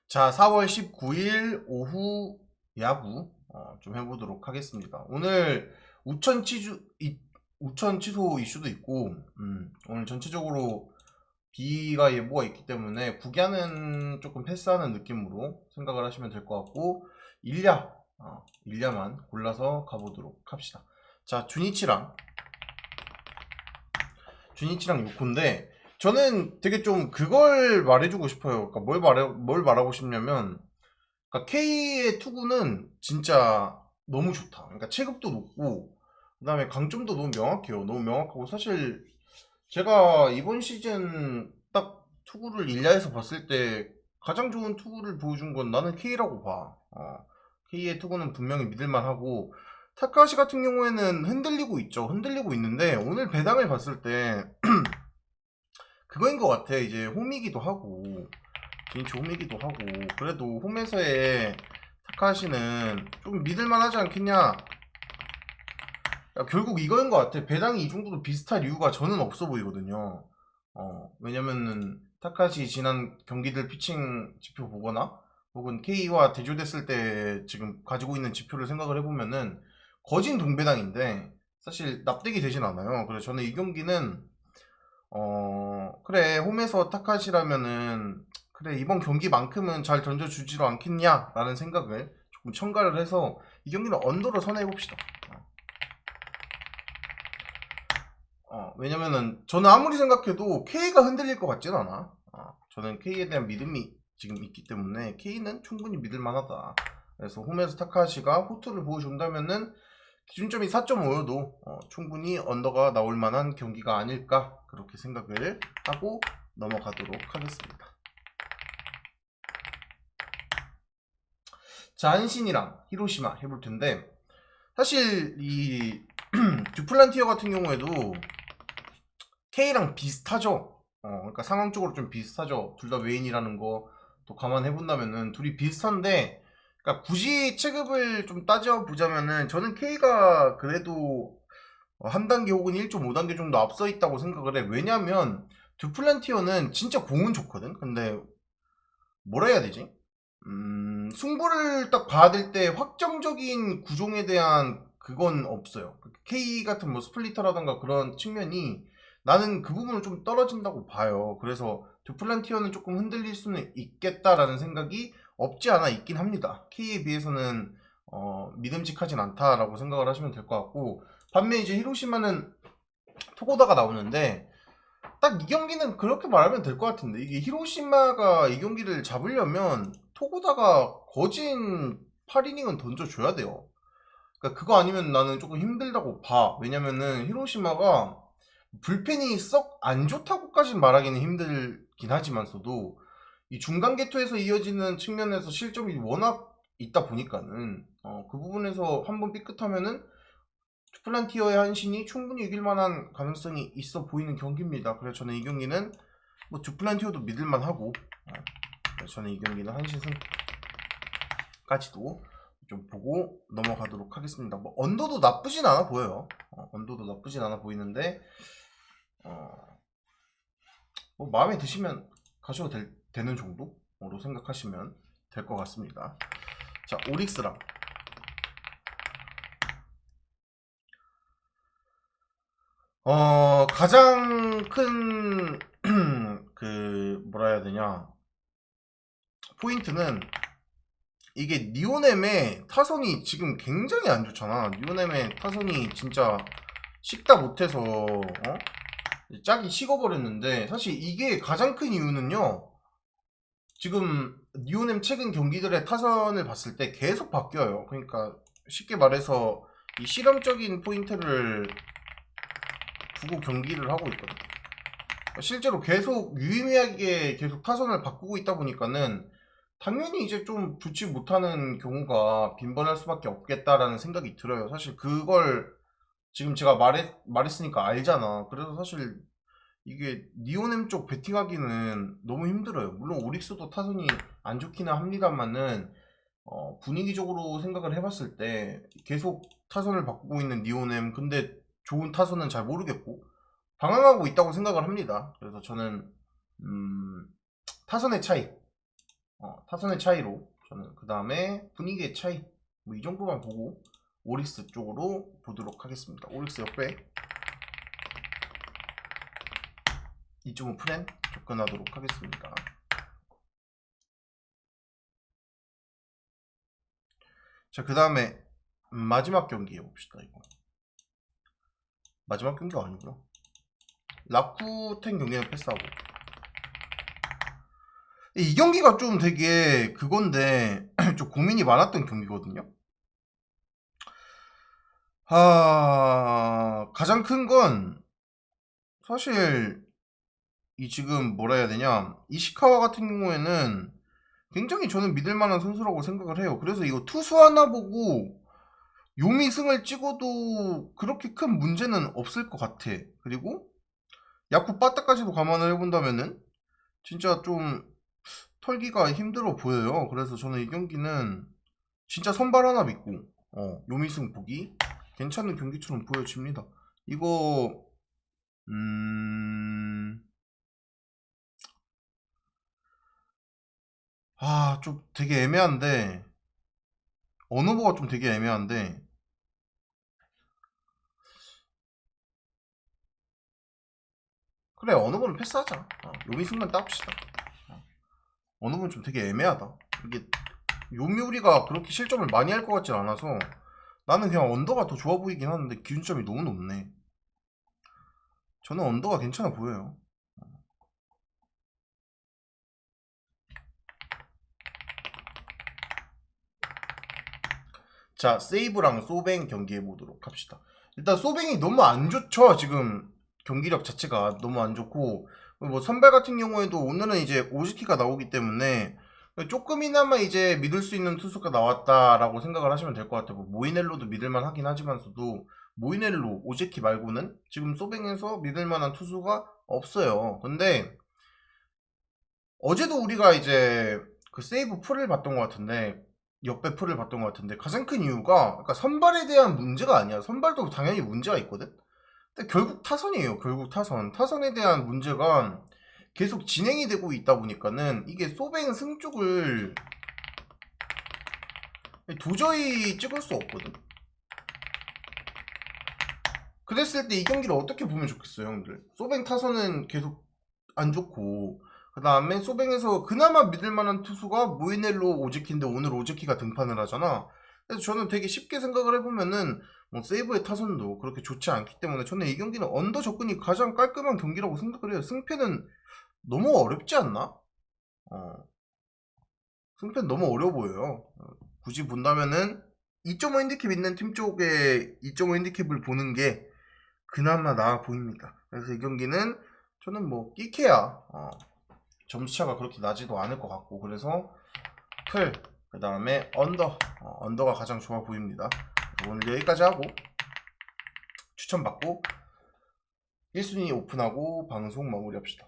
자, 4월 19일 오후 야구 좀 해보도록 하겠습니다. 오늘 우천 취소 이슈도 있고, 오늘 전체적으로 비가 예보가 있기 때문에 국야는 조금 패스하는 느낌으로 생각을 하시면 될 것 같고, 일야만 골라서 가보도록 합시다. 자, 주니치랑 요코인데, 저는 되게 좀 그걸 말해주고 싶어요. 그러니까 뭘 말하고 싶냐면, 그러니까 K의 투구는 진짜 너무 좋다. 그러니까 체급도 높고, 그다음에 강점도 너무 명확해요. 너무 명확하고 사실 제가 이번 시즌 딱 투구를 일야에서 봤을 때 가장 좋은 투구를 보여준 건 나는 K라고 봐. K의 투구는 분명히 믿을만하고 타카시 같은 경우에는 흔들리고 있죠. 흔들리고 있는데 오늘 배당을 봤을 때 그거인 것 같아. 이제 홈이기도 하고 진짜 홈이기도 하고 그래도 홈에서의 타카시는 좀 믿을만하지 않겠냐. 야, 결국 이거인 것 같아. 배당이 이 정도로 비슷할 이유가 저는 없어 보이거든요. 왜냐면은 타카시 지난 경기들 피칭 지표 보거나 혹은 K와 대조됐을 때 지금 가지고 있는 지표를 생각을 해보면은 거진 동배당인데 사실 납득이 되진 않아요. 그래서 저는 이 경기는 그래 홈에서 타카시라면은 그래 이번 경기만큼은 잘 던져주지도 않겠냐라는 생각을 조금 첨가를 해서 이 경기는 언더로 선회해봅시다. 왜냐면은 저는 아무리 생각해도 K가 흔들릴 것 같진 않아. 저는 K에 대한 믿음이 지금 있기 때문에 K는 충분히 믿을 만하다. 그래서 홈에서 타카시가 호투를 보여준다면은 기준점이 4.5여도 충분히 언더가 나올 만한 경기가 아닐까 그렇게 생각을 하고 넘어가도록 하겠습니다. 자, 한신이랑 히로시마 해볼 텐데 사실 이 듀플란티어 같은 경우에도 K랑 비슷하죠. 그러니까 상황적으로 좀 비슷하죠. 둘 다 외인이라는 거 또 감안해 본다면은 둘이 비슷한데, 그러니까 굳이 체급을 좀 따져보자면은 저는 K가 그래도 한 단계 혹은 1.5단계 정도 앞서 있다고 생각을 해. 왜냐면 듀플란티어는 진짜 공은 좋거든. 근데 뭐라 해야 되지? 승부를 딱 봐야 될 때 확정적인 구종에 대한 그건 없어요. K 같은 뭐 스플리터라던가 그런 측면이 나는 그 부분을 좀 떨어진다고 봐요. 그래서 듀플란티어는 조금 흔들릴 수는 있겠다라는 생각이 없지 않아 있긴 합니다. K에 비해서는 믿음직하진 않다라고 생각을 하시면 될 것 같고, 반면 이제 히로시마는 토고다가 나오는데 딱 이 경기는 그렇게 말하면 될 것 같은데, 이게 히로시마가 이 경기를 잡으려면 토고다가 거진 8이닝은 던져줘야 돼요. 그러니까 그거 아니면 나는 조금 힘들다고 봐. 왜냐면은 히로시마가 불펜이 썩 안 좋다고까진 말하기는 힘들긴 하지만서도 이 중간 개투에서 이어지는 측면에서 실점이 워낙 있다 보니까는 그 부분에서 한번 삐끗하면은 플란티어의 한신이 충분히 이길 만한 가능성이 있어 보이는 경기입니다. 그래서 저는 이 경기는 뭐 듀플란티어도 믿을만 하고, 그래서 저는 이 경기는 한신 승까지도 좀 보고 넘어가도록 하겠습니다. 뭐 언더도 나쁘진 않아 보여요. 언더도 나쁘진 않아 보이는데 뭐 마음에 드시면 가셔도 되는 정도로 생각하시면 될 것 같습니다. 자, 오릭스랑 가장 큰 그 뭐라 해야 되냐 포인트는 이게 니오넴의 타선이 지금 굉장히 안 좋잖아. 니오넴의 타선이 진짜 식다 못해서 짝이 식어버렸는데, 사실 이게 가장 큰 이유는요, 지금 니오넴 최근 경기들의 타선을 봤을 때 계속 바뀌어요. 그러니까 쉽게 말해서 이 실험적인 포인트를 두고 경기를 하고 있거든. 실제로 계속 유의미하게 계속 타선을 바꾸고 있다 보니까는 당연히 이제 좀 좋지 못하는 경우가 빈번할 수밖에 없겠다라는 생각이 들어요. 사실 그걸 지금 제가 말했으니까 알잖아. 그래서 사실 이게 니오넴 쪽 베팅하기는 너무 힘들어요. 물론 오릭스도 타선이 안 좋기는 합니다만은 분위기적으로 생각을 해봤을 때 계속 타선을 바꾸고 있는 니오넴, 근데 좋은 타선은 잘 모르겠고 방황하고 있다고 생각을 합니다. 그래서 저는 타선의 차이 타선의 차이로 저는 그 다음에 분위기의 차이 뭐 이 정도만 보고 오릭스 쪽으로 보도록 하겠습니다. 오릭스 역배 2.5 프렌 접근하도록 하겠습니다. 자, 그 다음에 마지막 경기 해봅시다. 이거 마지막 경기가 아니고요. 라쿠텐 경기는 패스하고 이 경기가 좀 되게 그건데 좀 고민이 많았던 경기거든요. 가장 큰 건 사실 이 지금 뭐라 해야 되냐, 이시카와 같은 경우에는 굉장히 저는 믿을만한 선수라고 생각을 해요. 그래서 이거 투수 하나 보고 요미승을 찍어도 그렇게 큰 문제는 없을 것 같아. 그리고 야쿠 빠따까지도 감안을 해본다면은 진짜 좀 털기가 힘들어 보여요. 그래서 저는 이 경기는 진짜 선발 하나 믿고 요미승 보기 괜찮은 경기처럼 보여집니다. 이거 좀 되게 애매한데, 언어보가 좀 되게 애매한데, 그래, 언어보는 패스하자. 요미승만 따봅시다. 언어보는 좀 되게 애매하다. 이게 요미우리가 그렇게 실점을 많이 할 것 같진 않아서 나는 그냥 언더가 더 좋아 보이긴 하는데 기준점이 너무 높네. 저는 언더가 괜찮아 보여요. 자, 세이브랑 소뱅 경기해 보도록 합시다. 일단 소뱅이 너무 안 좋죠. 지금 경기력 자체가 너무 안 좋고, 뭐 선발 같은 경우에도 오늘은 이제 오즈키가 나오기 때문에 조금이나마 이제 믿을 수 있는 투수가 나왔다라고 생각을 하시면 될 것 같아요. 뭐 모이넬로도 믿을만 하긴 하지만서도 모이넬로, 오즈키 말고는 지금 소뱅에서 믿을 만한 투수가 없어요. 근데 어제도 우리가 이제 그 세이브 풀을 봤던 것 같은데, 역배 풀을 봤던 것 같은데, 가장 큰 이유가 그러니까 선발에 대한 문제가 아니야. 선발도 당연히 문제가 있거든. 근데 결국 타선이에요. 결국 타선에 대한 문제가 계속 진행이 되고 있다 보니까는 이게 소뱅 승 쪽을 도저히 찍을 수 없거든. 그랬을 때 이 경기를 어떻게 보면 좋겠어요, 형들? 소뱅 타선은 계속 안 좋고, 그 다음에 소뱅에서 그나마 믿을 만한 투수가 모이넬로, 오즈키인데 오늘 오즈키가 등판을 하잖아. 그래서 저는 되게 쉽게 생각을 해보면은 뭐 세이브의 타선도 그렇게 좋지 않기 때문에 저는 이 경기는 언더 접근이 가장 깔끔한 경기라고 생각을 해요. 승패는 너무 어렵지 않나? 승패는 너무 어려워 보여요. 굳이 본다면은 2.5 핸디캡 있는 팀 쪽에 2.5 핸디캡을 보는 게 그나마 나아 보입니다. 그래서 이 경기는 저는 뭐 끼케야 점수차가 그렇게 나지도 않을 것 같고, 그래서 그 다음에 언더가 가장 좋아 보입니다. 오늘 여기까지 하고 추천받고 1순위 오픈하고 방송 마무리합시다.